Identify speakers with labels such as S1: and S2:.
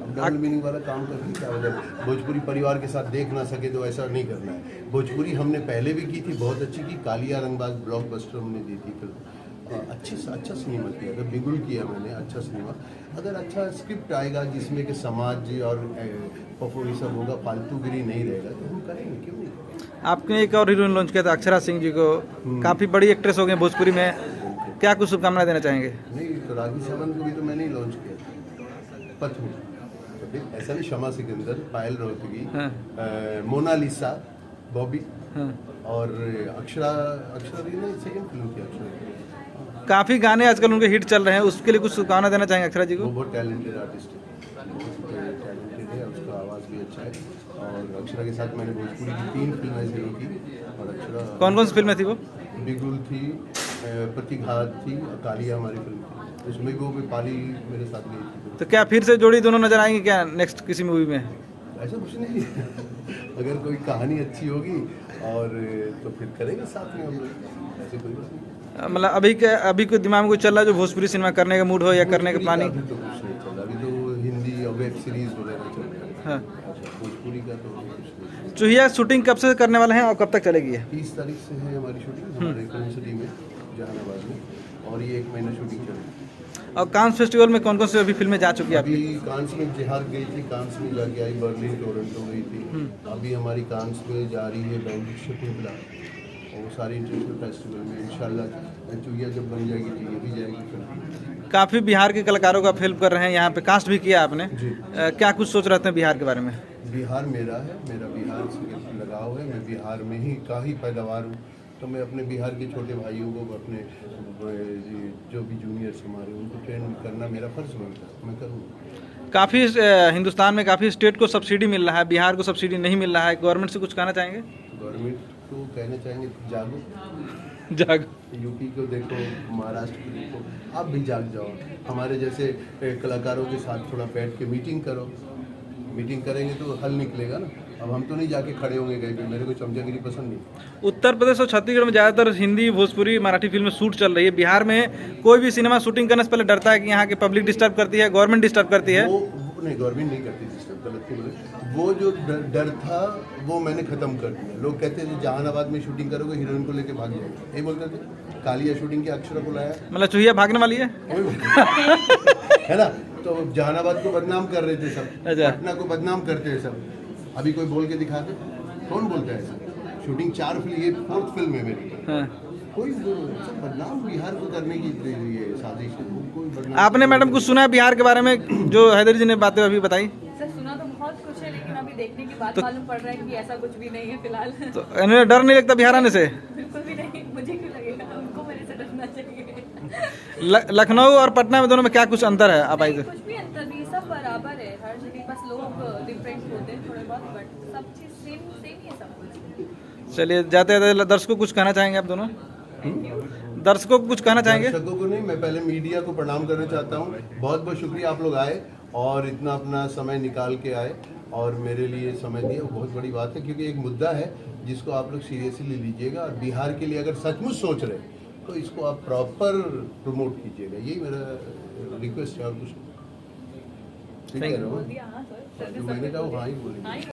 S1: अब double meaning वाला काम करके क्या मतलब भोजपुरी परिवार के साथ देख ना सके तो ऐसा नहीं करना है। भोजपुरी हमने पहले भी की थी, बहुत अच्छी की, कालिया रंगबाज ब्लॉकबस्टर हमने दी थी फिल्म, अच्छी से अच्छा सिनेमा किया था, बिगुल किया मैंने, अच्छा सिनेमा। अगर अच्छा स्क्रिप्ट आएगा जिसमें कि समाज और पफो ये सब होगा, फालतूगिरी नहीं रहेगा तो हम करेंगे, क्यों नहीं।
S2: आपने एक और हीरोइन लॉन्च किया था अक्षरा सिंह जी को, काफ़ी बड़ी एक्ट्रेस हो गई भोजपुरी में, क्या कुछ शुभकामनाएं देना चाहेंगे?
S1: नहीं तो राखी सावंत को भी तो मैंने ही लॉन्च किया था, पथू, तो देख ऐसा नहीं, शमा सिकंदर, पायल रोहतगी,
S2: हाँ।
S1: मोनालिसा, बॉबी,
S2: हाँ।
S1: और अक्षरा भी नहीं, सेकंड फिल्म थी अक्षरा।
S2: काफ़ी गाने आजकल उनके हिट चल रहे हैं, उसके लिए कुछ शुभकामना देना चाहेंगे अक्षरा जी को?
S1: वो बहुत टैलेंटेड आर्टिस्ट है, बहुत टैलेंटेड है, उसका आवाज़ भी अच्छा है। और अक्षरा के साथ मैंने भोजपुरी की 3 फिल्में शुरू की, और अक्षरा
S2: कौन कौन सी फिल्में थी वो?
S1: बिगुल थी, प्रतिघात थी, कालिया हमारी फिल्म थी, उसमें भी वो भी पाली मेरे साथ गई थी।
S2: तो क्या फिर से जोड़ी दोनों नजर आएंगे क्या नेक्स्ट किसी मूवी में?
S1: ऐसा कुछ नहीं है अगर कोई कहानी अच्छी होगी और तो फिर करेंगे साथ में हम लोग, ऐसे कोई बात नहीं।
S2: मतलब अभी कोई दिमाग में कुछ चल रहा है जो भोजपुरी सिनेमा करने का मूड हो या करने का प्लानिंग?
S1: अभी तो कुछ नहीं चल रहा, अभी तो हिंदी और वेब सीरीज वगैरह चल रहा है।
S2: हाँ।
S1: अच्छा, भोजपुरी का तो कुछ नहीं।
S2: चूहिया शूटिंग कब से करने वाले हैं और कब तक चलेगी?
S1: 30 तारीख से है हमारी शूटिंग हमारे फिल्म सिटी में, जहानाबाद में, और ये 1 महीना शूटिंग चलेगी।
S2: और कांस फेस्टिवल में कौन कौन से अभी फिल्में जा चुकी है
S1: अभी
S2: आपकी?
S1: कांस में जिहाद गई थी, कांस में जाके आई, बर्लिन टोरंटो गई थी, अभी हमारी कांस में जा रही है बैंडिट शकुंतला, और वो सारी इंटरनेशनल फेस्टिवल में इंशाल्लाह चुहिया जब बन जाएगी तो ये भी जाएगी फिल्म।
S2: काफ़ी बिहार के कलाकारों का फिल्म कर रहे हैं, यहाँ पे कास्ट भी किया आपने,
S1: जी।
S2: क्या कुछ सोच रहे हैं बिहार के बारे में?
S1: बिहार मेरा है, मेरा बिहार से लगाव है, मैं बिहार में ही पैदावार हूँ, तो मैं अपने बिहार के छोटे भाइयों को, अपने जो भी जूनियर्स हमारे, उनको ट्रेन करना मेरा फर्ज बनता है, मैं करूँगा।
S2: काफ़ी हिंदुस्तान में काफ़ी स्टेट को सब्सिडी मिल रहा है, बिहार को सब्सिडी नहीं मिल रहा है, गवर्नमेंट से कुछ कहना चाहेंगे?
S1: गवर्नमेंट को कहना चाहेंगे जागो,
S2: जाग
S1: यूपी को देखो, महाराष्ट्र को देखो, आप भी जाग जाओ, हमारे जैसे कलाकारों के साथ थोड़ा बैठ के मीटिंग करो, मीटिंग करेंगे तो हल निकलेगा ना। अब हम तो नहीं जाके खड़े होंगे कहीं पे, मेरे को चमचागिरी पसंद नहीं।
S2: उत्तर प्रदेश और छत्तीसगढ़ में ज़्यादातर हिंदी, भोजपुरी, मराठी फिल्में शूट चल रही है, बिहार में कोई भी सिनेमा शूटिंग करने से पहले डरता है कि यहाँ के पब्लिक डिस्टर्ब करती है, गवर्नमेंट डिस्टर्ब करती है।
S1: वो नहीं, गवर्नमेंट नहीं करती डिस्टर्ब, गलत नहीं बोले, वो जो डर था वो मैंने खत्म कर दिया। लोग कहते थे जहानाबाद में शूटिंग करोगे हीरोइन को लेके भाग जाओगे, यही बोलते थे। कालिया शूटिंग की अक्षरा को लाया,
S2: मतलब चूहिया भागने वाली है?
S1: है ना, तो जहानाबाद को बदनाम कर रहे थे सब,
S2: अच्छा।
S1: पटना को बदनाम करते हैं सब, अभी कोई बोल के दिखा दे, कौन बोलता है ऐसा? शूटिंग 4 फिल्म, ये 4th फिल्म है मेरी।
S2: हाँ।
S1: कोई सब बदनाम बिहार को करने की ये साजिश है, कोई बदनाम।
S2: आपने मैडम कुछ सुना है बिहार के बारे में, जो हैदर जी ने बातें अभी बताई?
S3: सर सुना तो बहुत कुछ है, लेकिन अभी देखने के बाद मालूम पड़ रहा है कि ऐसा कुछ भी नहीं है फिलहाल।
S2: तो इन्हें डर नहीं लगता बिहार आने से?
S3: बिल्कुल भी नहीं, मुझे क्यों लगेगा, उनको मेरे से डरना चाहिए।
S2: लखनऊ और पटना में दोनों में क्या कुछ अंतर है? आप आई
S3: कुछ भी अंतर नहीं, सब बराबर है, हर जगह बस लोग डिफरेंट होते हैं थोड़े बहुत, बट सब चीज़ सेम ही है सब कुछ।
S2: चलिए, जाते जाते दर्शकों को कुछ कहना चाहेंगे आप दोनों? दर्शकों को कुछ कहना चाहेंगे?
S1: दर्शकों को नहीं, मैं पहले मीडिया को प्रणाम करना चाहता हूँ, बहुत बहुत शुक्रिया आप लोग आए और इतना अपना समय निकाल के आए और मेरे लिए समय दिया, बहुत बड़ी बात है, क्योंकि एक मुद्दा है जिसको आप लोग सीरियसली लीजिएगा, और बिहार के लिए अगर सचमुच सोच रहे तो इसको आप प्रॉपर प्रमोट कीजिएगा, यही मेरा रिक्वेस्ट है, और कुछ ठीक है।
S3: बोल दिया हाँ सर,
S1: जो मैंने कहा हाँ ही बोलेंगे।